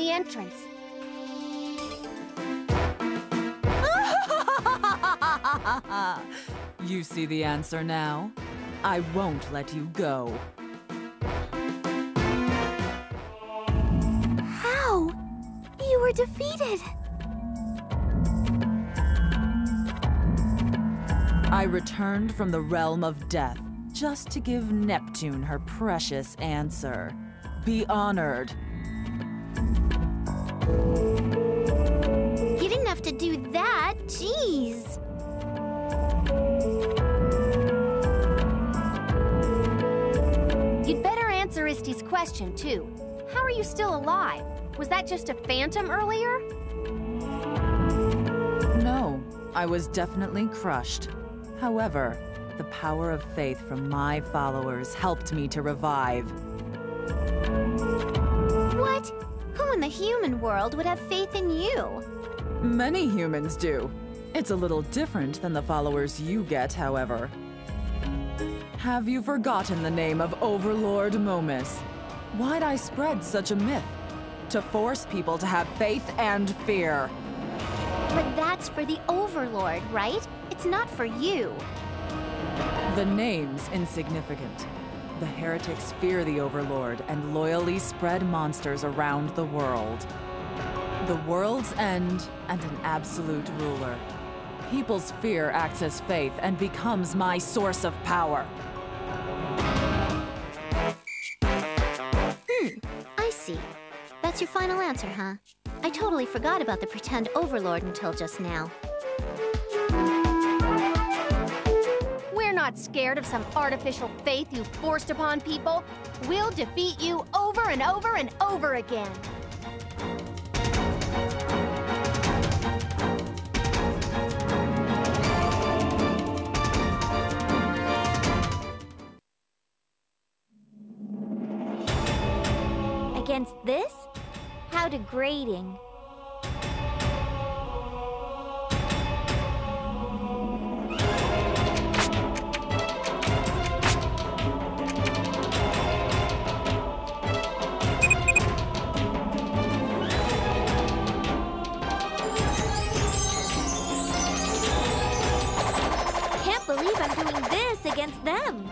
the entrance. You see the answer now? I won't let you go. How? You were defeated. I returned from the realm of death just to give Neptune her precious answer. Be honored. You didn't have to do that, jeez. You'd better answer Isty's question, too. How are you still alive? Was that just a phantom earlier? No, I was definitely crushed. However, the power of faith from my followers helped me to revive. What? Who in the human world would have faith in you? Many humans do. It's a little different than the followers you get, however. Have you forgotten the name of Overlord Momus? Why'd I spread such a myth? To force people to have faith and fear. But that's for the Overlord, right? It's not for you. The name's insignificant. The heretics fear the Overlord and loyally spread monsters around the world. The world's end and an absolute ruler. People's fear acts as faith and becomes my source of power. I see. That's your final answer, huh? I totally forgot about the pretend Overlord until just now. We're not scared of some artificial faith you forced upon people. We'll defeat you over and over and over again. Against this? How degrading. Can't believe I'm doing this against them.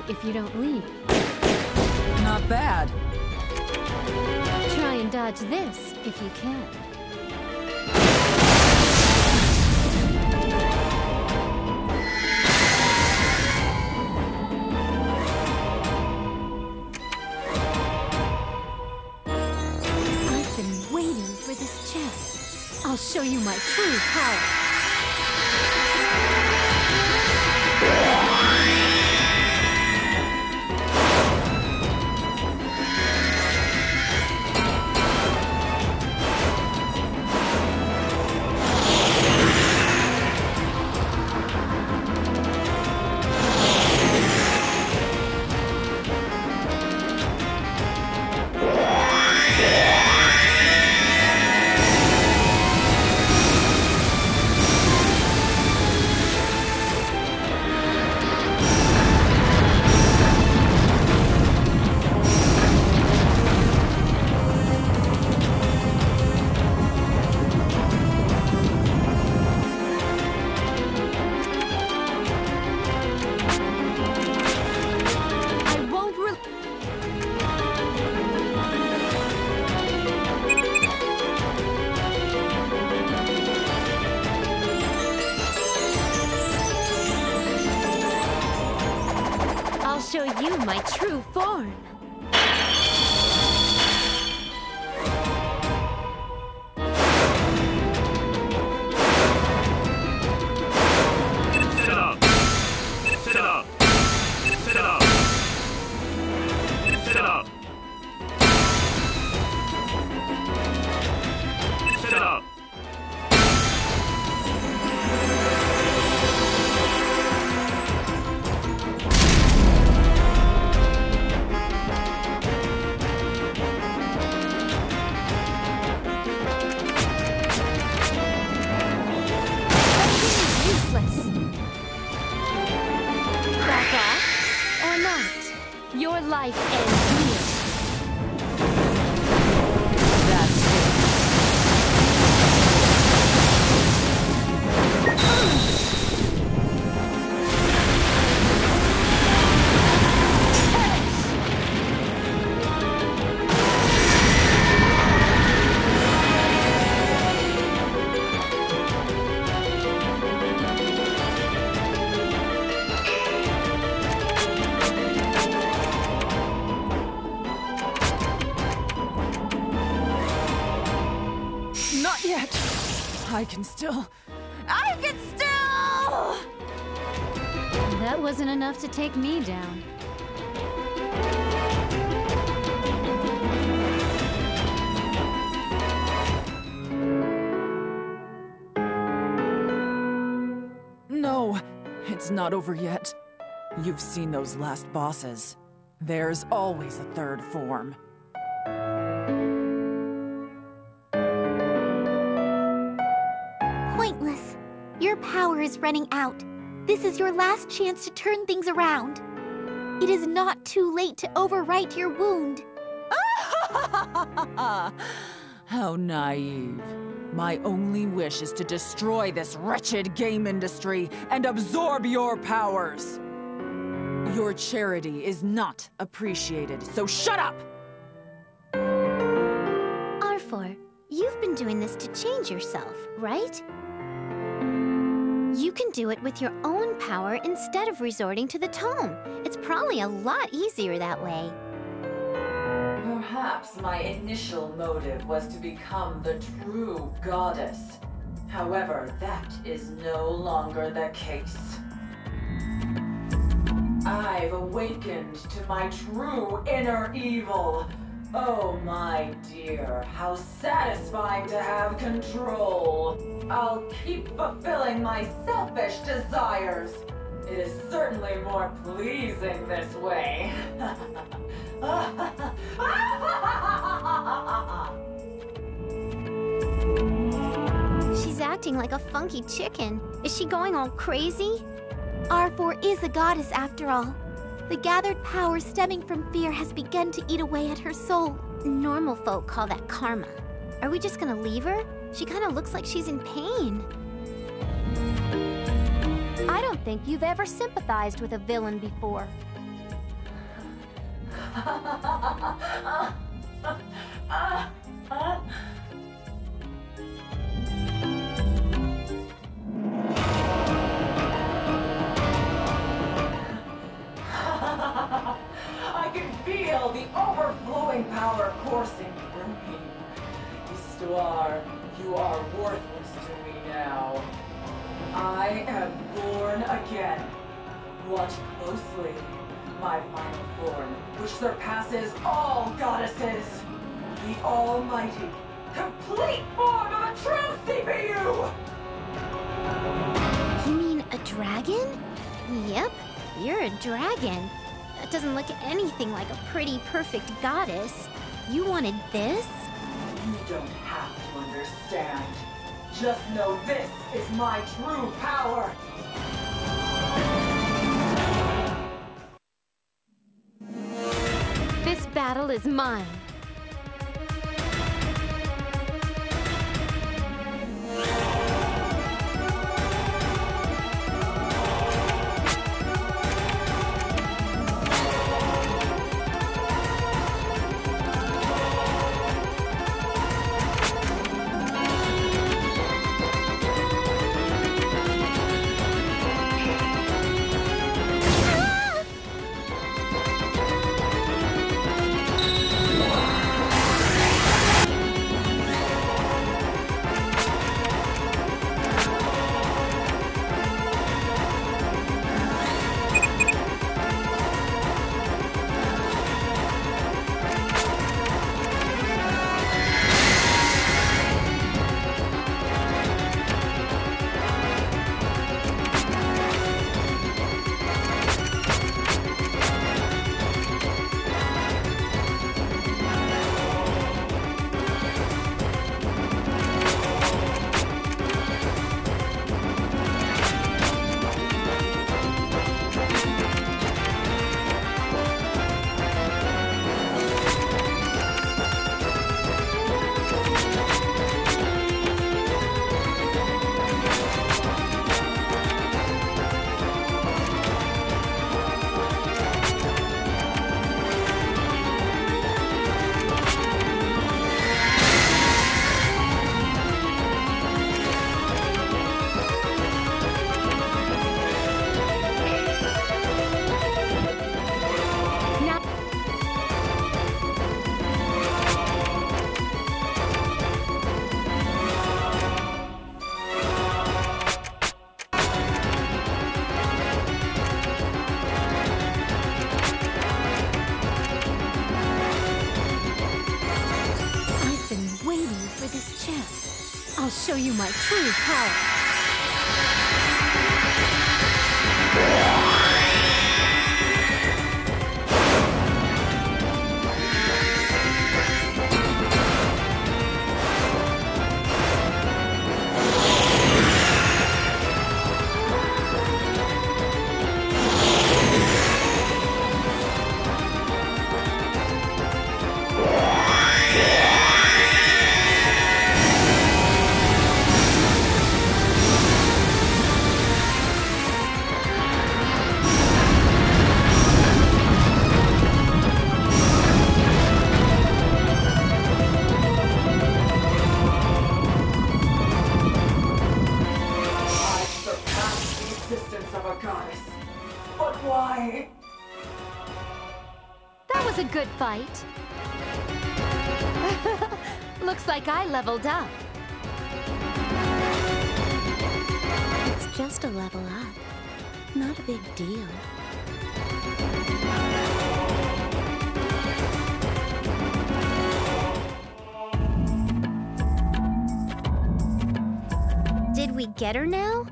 if you don't leave. Not bad. Try and dodge this if you can. I've been waiting for this chance. I'll show you my true power. Show you my true form. Set up. Set up. Set up. Set up. Set up. Back off, or not. Your life ends here. That's it. Not yet. I can still... That wasn't enough to take me down. No, it's not over yet. You've seen those last bosses. There's always a third form. Pointless. Your power is running out. This is your last chance to turn things around. It is not too late to overwrite your wound. How naive. My only wish is to destroy this wretched game industry and absorb your powers. Your charity is not appreciated, so shut up! R4, you've been doing this to change yourself, right? You can do it with your own power instead of resorting to the tome. It's probably a lot easier that way. Perhaps my initial motive was to become the true goddess. However, that is no longer the case. I've awakened to my true inner evil. Oh my dear, how satisfying to have control. I'll keep fulfilling my selfish desires. It is certainly more pleasing this way. She's acting like a funky chicken. Is she going all crazy? R4 is a goddess after all. The gathered power stemming from fear has begun to eat away at her soul. Normal folk call that karma. Are we just gonna leave her? She kinda looks like she's in pain. I don't think you've ever sympathized with a villain before. I can feel the overflowing power coursing through me. Histoire, you are worthless to me now. I am born again. Watch closely. My final form, which surpasses all goddesses. The almighty, complete form of a true CPU! You mean a dragon? Yep, you're a dragon. That doesn't look anything like a pretty, perfect goddess. You wanted this? You don't have to understand. Just know this is my true power. This battle is mine. I'll show you my true power. That was a good fight. Looks like I leveled up. It's just a level up. Not a big deal. Did we get her now?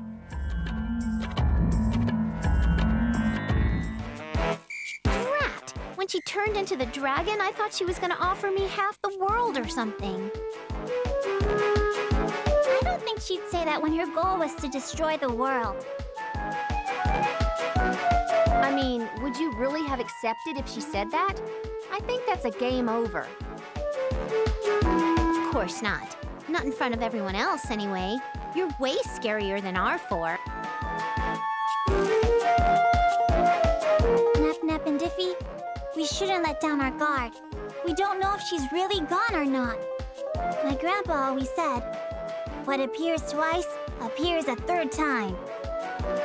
When she turned into the dragon, I thought she was gonna offer me half the world or something. I don't think she'd say that when her goal was to destroy the world. I mean, would you really have accepted if she said that? I think that's a game over. Of course not. Not in front of everyone else, anyway. You're way scarier than our four. Nap Nap and Diffie, we shouldn't let down our guard. We don't know if she's really gone or not. My grandpa always said, what appears twice, appears a third time.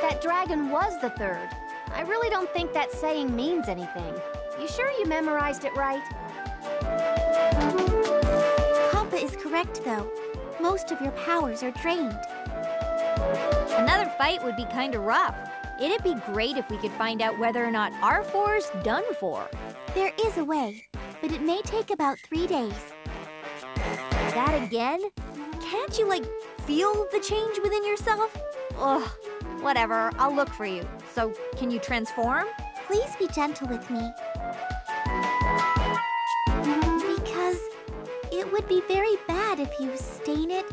That dragon was the third. I really don't think that saying means anything. You sure you memorized it right? Kampa is correct, though. Most of your powers are drained. Another fight would be kinda rough. It'd be great if we could find out whether or not R4's done for. There is a way, but it may take about 3 days. That again? Can't you, like, feel the change within yourself? Ugh, whatever, I'll look for you. So, can you transform? Please be gentle with me. Because it would be very bad if you stain it,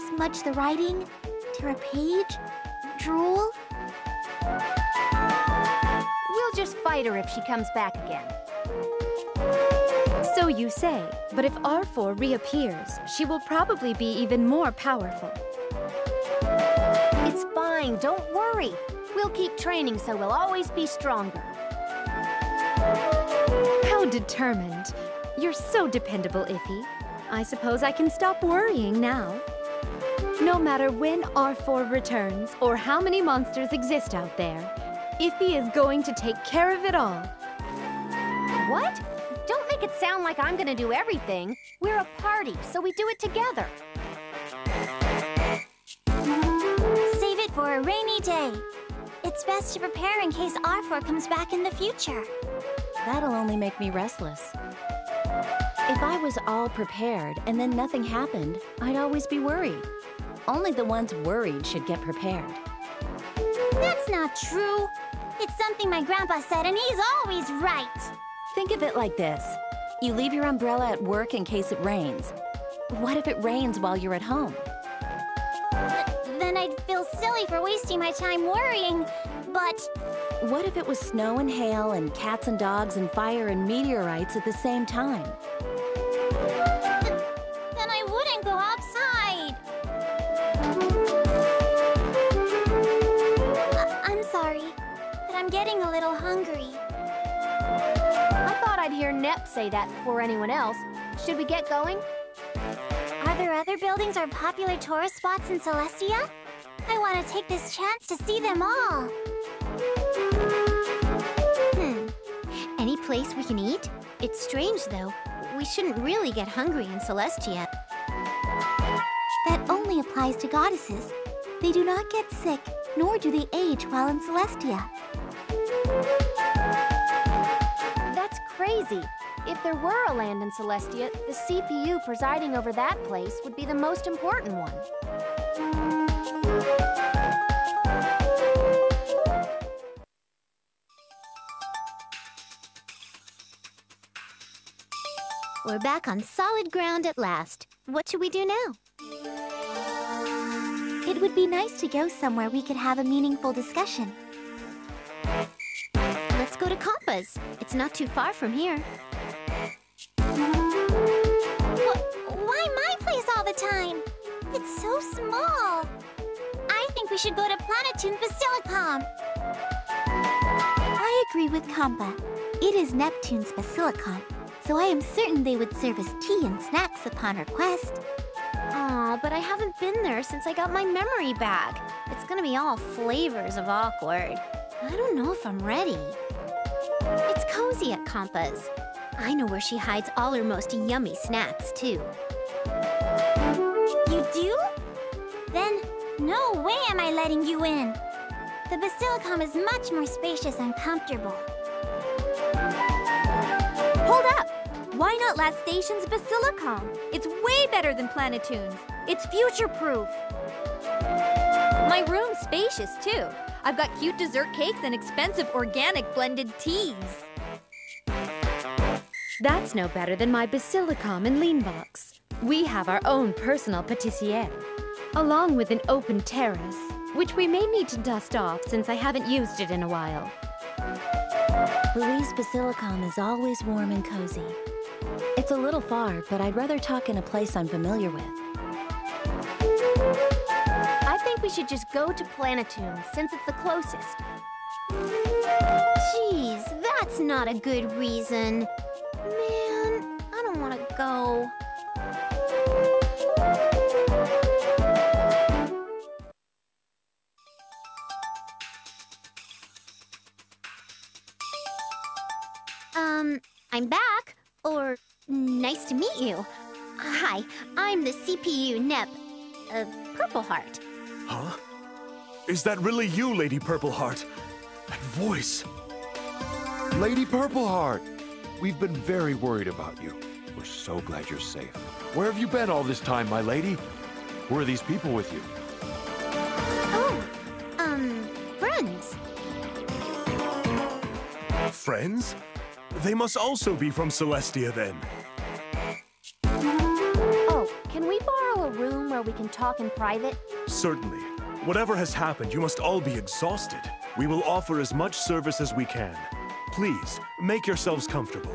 smudge the writing, tear a page, drool. We'll just fight her if she comes back again. So you say, but if R4 reappears, she will probably be even more powerful. It's fine, don't worry. We'll keep training so we'll always be stronger. How determined. You're so dependable, Iffy. I suppose I can stop worrying now. No matter when R4 returns or how many monsters exist out there, Iffy is going to take care of it all. What? Don't make it sound like I'm gonna do everything. We're a party, so we do it together. Save it for a rainy day. It's best to prepare in case R4 comes back in the future. That'll only make me restless. If I was all prepared and then nothing happened, I'd always be worried. Only the ones worried should get prepared. That's not true. It's something my grandpa said, and he's always right. Think of it like this. You leave your umbrella at work in case it rains. What if it rains while you're at home? Then I'd feel silly for wasting my time worrying, but... What if it was snow and hail and cats and dogs and fire and meteorites at the same time? Then I wouldn't go outside. I'm sorry, but I'm getting a little hungry. I thought I'd hear Nep say that before anyone else. Should we get going? Are there other buildings or popular tourist spots in Celestia? I want to take this chance to see them all. Any place we can eat? It's strange, though. We shouldn't really get hungry in Celestia. That only applies to goddesses. They do not get sick, nor do they age while in Celestia. That's crazy. If there were a land in Celestia, the CPU presiding over that place would be the most important one. We're back on solid ground at last. What should we do now? It would be nice to go somewhere we could have a meaningful discussion. Let's go to Kampa's. It's not too far from here. Why my place all the time? It's so small. I think we should go to Planetoon Basilicom. I agree with Kampa. It is Neptune's Basilicom, so I am certain they would serve us tea and snacks upon request. Aw, but I haven't been there since I got my memory back. It's gonna be all flavors of awkward. I don't know if I'm ready. It's cozy at Kampa's. I know where she hides all her most yummy snacks, too. You do? Then, no way am I letting you in. The Basilicom is much more spacious and comfortable. Hold up! Why not last station's Basilicom? It's way better than Planetoon's. It's future-proof. My room's spacious, too. I've got cute dessert cakes and expensive organic blended teas. That's no better than my Basilicom and Lean Box. We have our own personal patissiere, along with an open terrace, which we may need to dust off since I haven't used it in a while. Louise' Basilicom is always warm and cozy. It's a little far, but I'd rather talk in a place I'm familiar with. I think we should just go to Planetoon since it's the closest. Jeez, that's not a good reason. Man, I don't want to go. I'm back. Or, nice to meet you. Hi, I'm the CPU Nep, Purple Heart. Huh? Is that really you, Lady Purple Heart? That voice. Lady Purple Heart, we've been very worried about you. We're so glad you're safe. Where have you been all this time, my lady? Who are these people with you? Oh, friends. Friends? They must also be from Celestia, then. Oh, can we borrow a room where we can talk in private? Certainly. Whatever has happened, you must all be exhausted. We will offer as much service as we can. Please, make yourselves comfortable.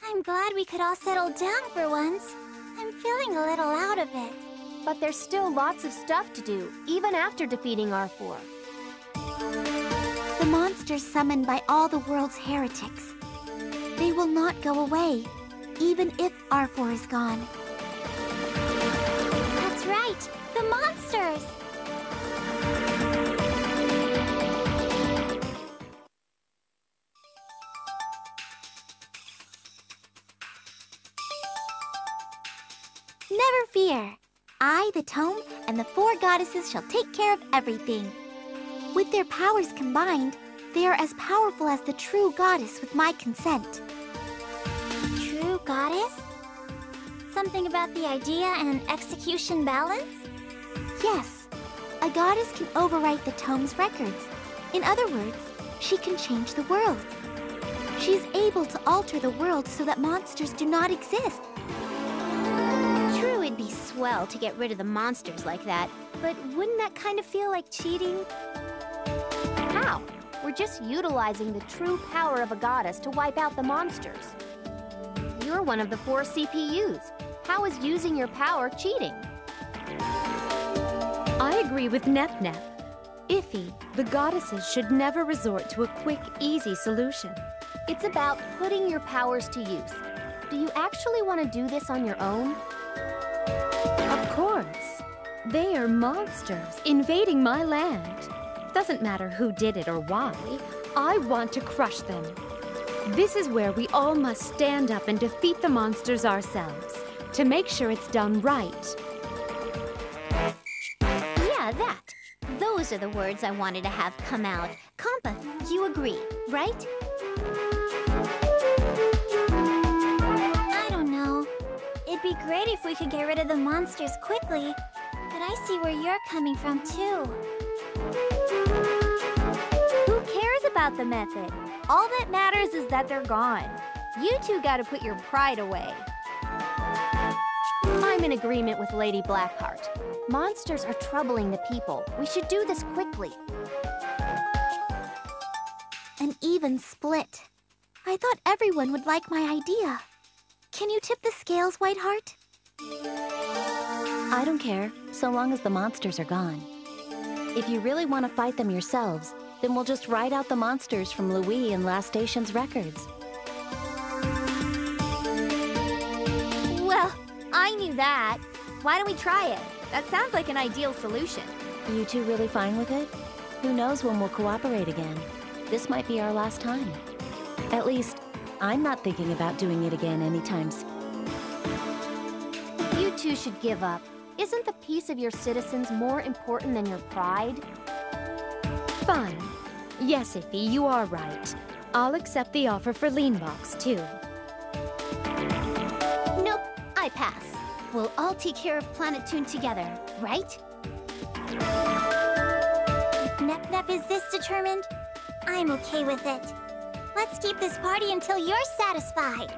I'm glad we could all settle down for once. I'm feeling a little out of it. But there's still lots of stuff to do, even after defeating R4. The monsters summoned by all the world's heretics. They will not go away, even if R4 is gone. That's right, the monsters! Never fear. I, the Tome, and the 4 goddesses shall take care of everything. With their powers combined, they are as powerful as the true goddess with my consent. True goddess? Something about the idea and execution balance? Yes, a goddess can overwrite the Tome's records. In other words, she can change the world. She is able to alter the world so that monsters do not exist. True, it'd be swell to get rid of the monsters like that, but wouldn't that kind of feel like cheating? How? We're just utilizing the true power of a goddess to wipe out the monsters. You're one of the 4 CPUs. How is using your power cheating? I agree with Nep. Iffy, the goddesses should never resort to a quick, easy solution. It's about putting your powers to use. Do you actually want to do this on your own? Of course. They are monsters invading my land. Doesn't matter who did it or why. I want to crush them. This is where we all must stand up and defeat the monsters ourselves, to make sure it's done right. Yeah, that. Those are the words I wanted to have come out. Compa, you agree, right? I don't know. It'd be great if we could get rid of the monsters quickly, but I see where you're coming from, too. Who cares about the method? All that matters is that they're gone. You two gotta put your pride away. I'm in agreement with Lady Blackheart. Monsters are troubling the people. We should do this quickly. An even split. I thought everyone would like my idea. Can you tip the scales, Whiteheart? I don't care, so long as the monsters are gone. If you really want to fight them yourselves, then we'll just write out the monsters from Louis and Last Station's records. Well, I knew that. Why don't we try it? That sounds like an ideal solution. You two really fine with it? Who knows when we'll cooperate again? This might be our last time. At least, I'm not thinking about doing it again anytime soon. You two should give up. Isn't the peace of your citizens more important than your pride? Fine. Yes, Iffy, you are right. I'll accept the offer for Leanbox, too. Nope, I pass. We'll all take care of Planet Toon together, right? If Nep is this determined, I'm okay with it. Let's keep this party until you're satisfied.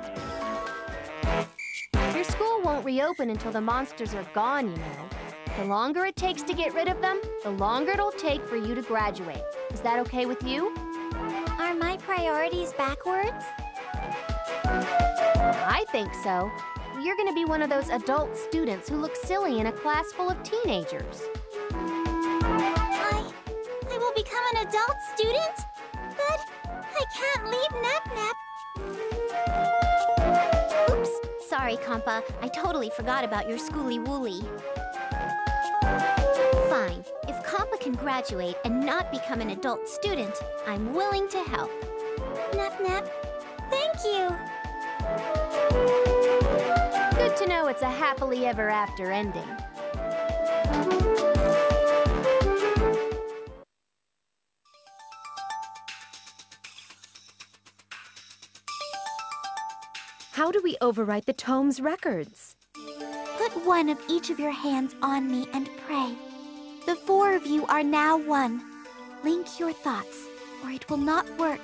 Your school won't reopen until the monsters are gone, you know. The longer it takes to get rid of them, the longer it'll take for you to graduate. Is that okay with you? Are my priorities backwards? I think so. You're gonna be one of those adult students who look silly in a class full of teenagers. I will become an adult student? But I can't leave Nap-Nap. Oops, sorry, Compa. I totally forgot about your schooly-wooly. Fine. If Compa can graduate and not become an adult student, I'm willing to help. Nap-Nap, thank you. Good to know it's a happily ever after ending. How do we overwrite the tome's records? Put one of each of your hands on me and pray. The four of you are now one. Link your thoughts, or it will not work.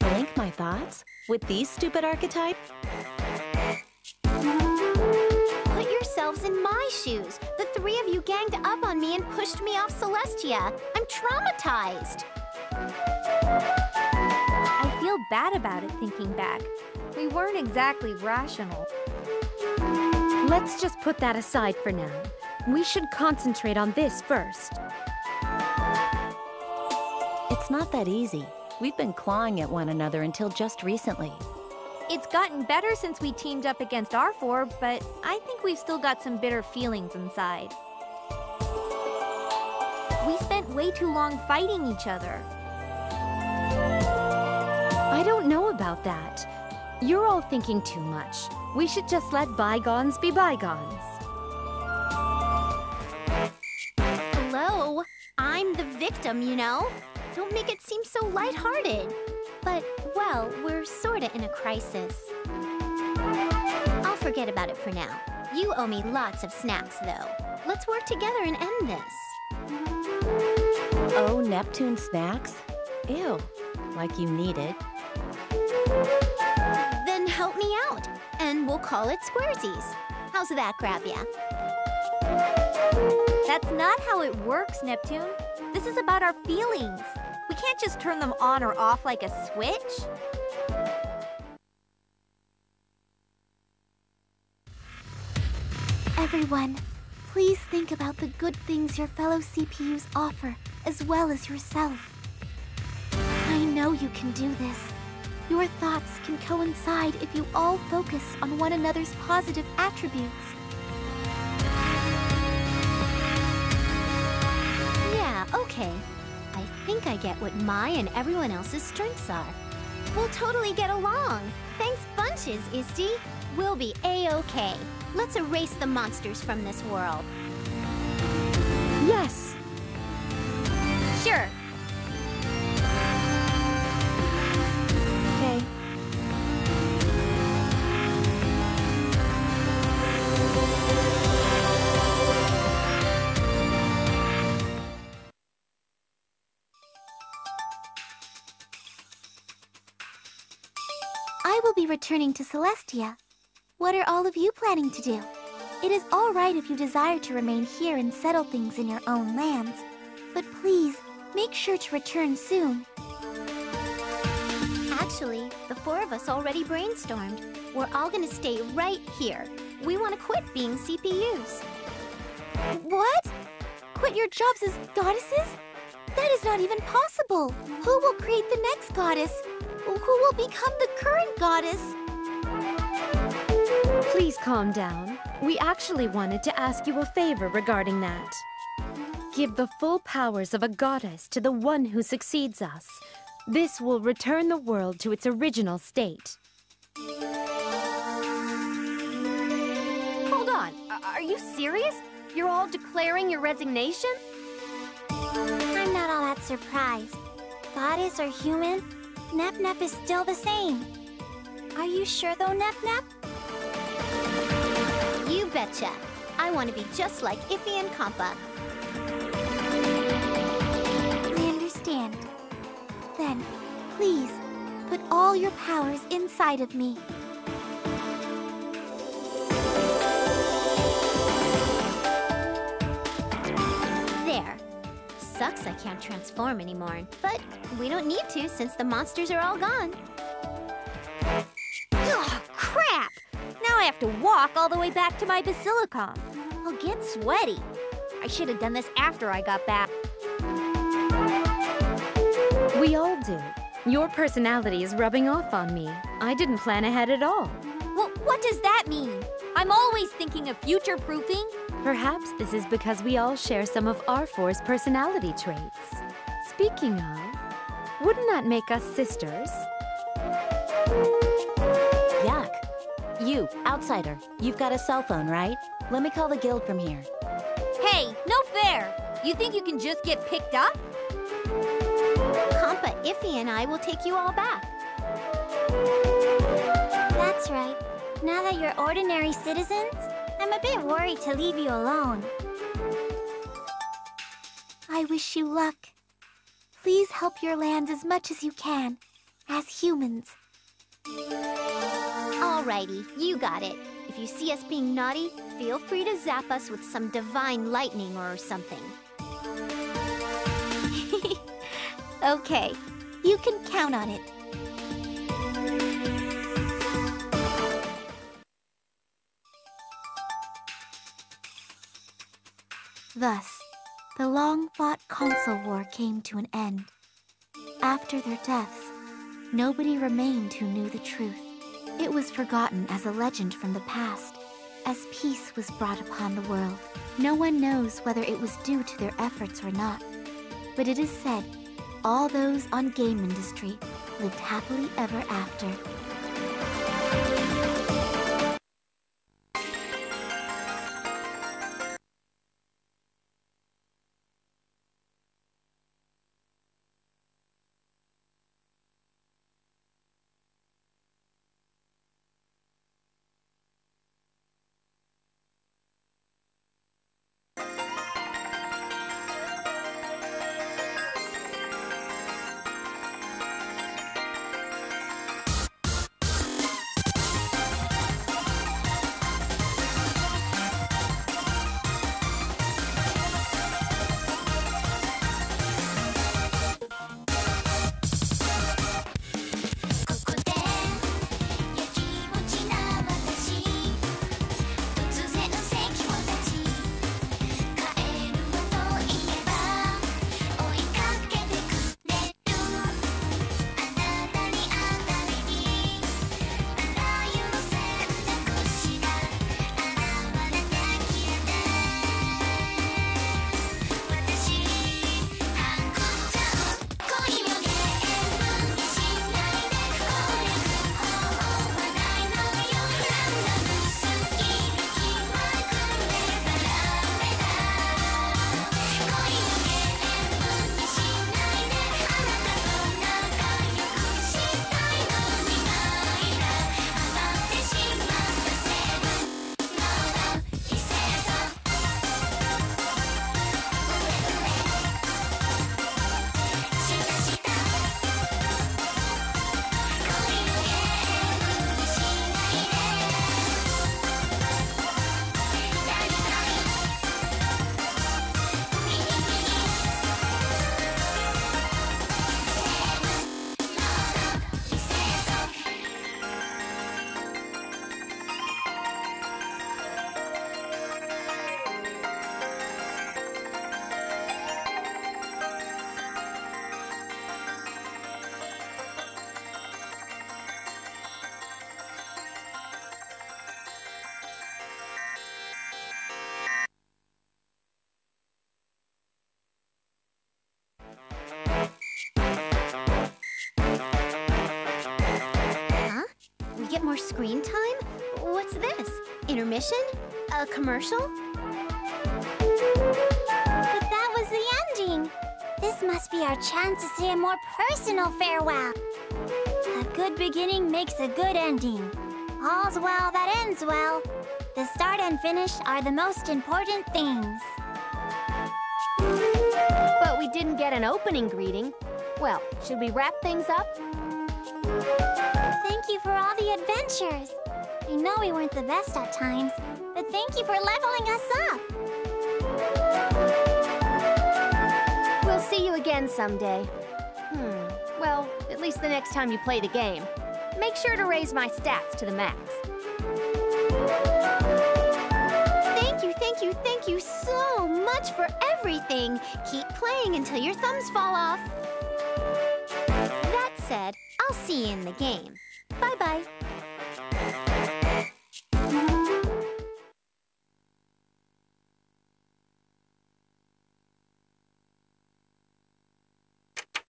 Link my thoughts? With these stupid archetypes? Put yourselves in my shoes. The three of you ganged up on me and pushed me off Celestia. I'm traumatized. I feel bad about it thinking back. We weren't exactly rational. Let's just put that aside for now. We should concentrate on this first. It's not that easy. We've been clawing at one another until just recently. It's gotten better since we teamed up against R4, but I think we've still got some bitter feelings inside. We spent way too long fighting each other. I don't know about that. You're all thinking too much. We should just let bygones be bygones. Hello? I'm the victim, you know? Don't make it seem so lighthearted. But, well, we're sorta in a crisis. I'll forget about it for now. You owe me lots of snacks, though. Let's work together and end this. Oh, Neptune snacks? Ew, like you need it. Then help me out, and we'll call it Squaresies. How's that grab ya? That's not how it works, Neptune. This is about our feelings. We can't just turn them on or off like a switch. Everyone, please think about the good things your fellow CPUs offer, as well as yourself. I know you can do this. Your thoughts can coincide if you all focus on one another's positive attributes. Yeah, okay. I think I get what my and everyone else's strengths are. We'll totally get along. Thanks bunches, Isti. We'll be A-okay. Let's erase the monsters from this world. Yes! Sure. Okay. I will be returning to Celestia. What are all of you planning to do? It is all right if you desire to remain here and settle things in your own lands, but please, make sure to return soon. Actually, the four of us already brainstormed. We're all gonna stay right here. We want to quit being CPUs. What? Quit your jobs as goddesses? That is not even possible. Who will create the next goddess? Who will become the current goddess? Please calm down. We actually wanted to ask you a favor regarding that. Give the full powers of a goddess to the one who succeeds us. This will return the world to its original state. Hold on. Are you serious? You're all declaring your resignation? I'm not all that surprised. Goddess or human, Nap-Nap is still the same. Are you sure though, Nap-Nap? You betcha. I want to be just like Iffy and Compa. I understand. Then, please, put all your powers inside of me. There. Sucks I can't transform anymore, but we don't need to since the monsters are all gone. I have to walk all the way back to my basilicom. I'll get sweaty. I should have done this after I got back. We all do. Your personality is rubbing off on me. I didn't plan ahead at all. Well, what does that mean? I'm always thinking of future-proofing. Perhaps this is because we all share some of R4's personality traits. Speaking of, wouldn't that make us sisters? Yak. You, outsider. You've got a cell phone, right? Let me call the guild from here. Hey, no fair! You think you can just get picked up? Compa, Iffy, and I will take you all back. That's right. Now that you're ordinary citizens, I'm a bit worried to leave you alone. I wish you luck. Please help your lands as much as you can, as humans. Alrighty, you got it. If you see us being naughty, feel free to zap us with some divine lightning or something. Okay, you can count on it. Thus, the long-fought console war came to an end. After their deaths, nobody remained who knew the truth. It was forgotten as a legend from the past, as peace was brought upon the world. No one knows whether it was due to their efforts or not, but it is said all those on game industry lived happily ever after. Get more screen time? What's this? Intermission? A commercial? But that was the ending. This must be our chance to say a more personal farewell. A good beginning makes a good ending. All's well that ends well. The start and finish are the most important things. But we didn't get an opening greeting. Well, should we wrap things up? Thank you for all the adventures. I know we weren't the best at times, but thank you for leveling us up. We'll see you again someday. Well, at least the next time you play the game. Make sure to raise my stats to the max. Thank you so much for everything. Keep playing until your thumbs fall off. That said, I'll see you in the game. Bye-bye.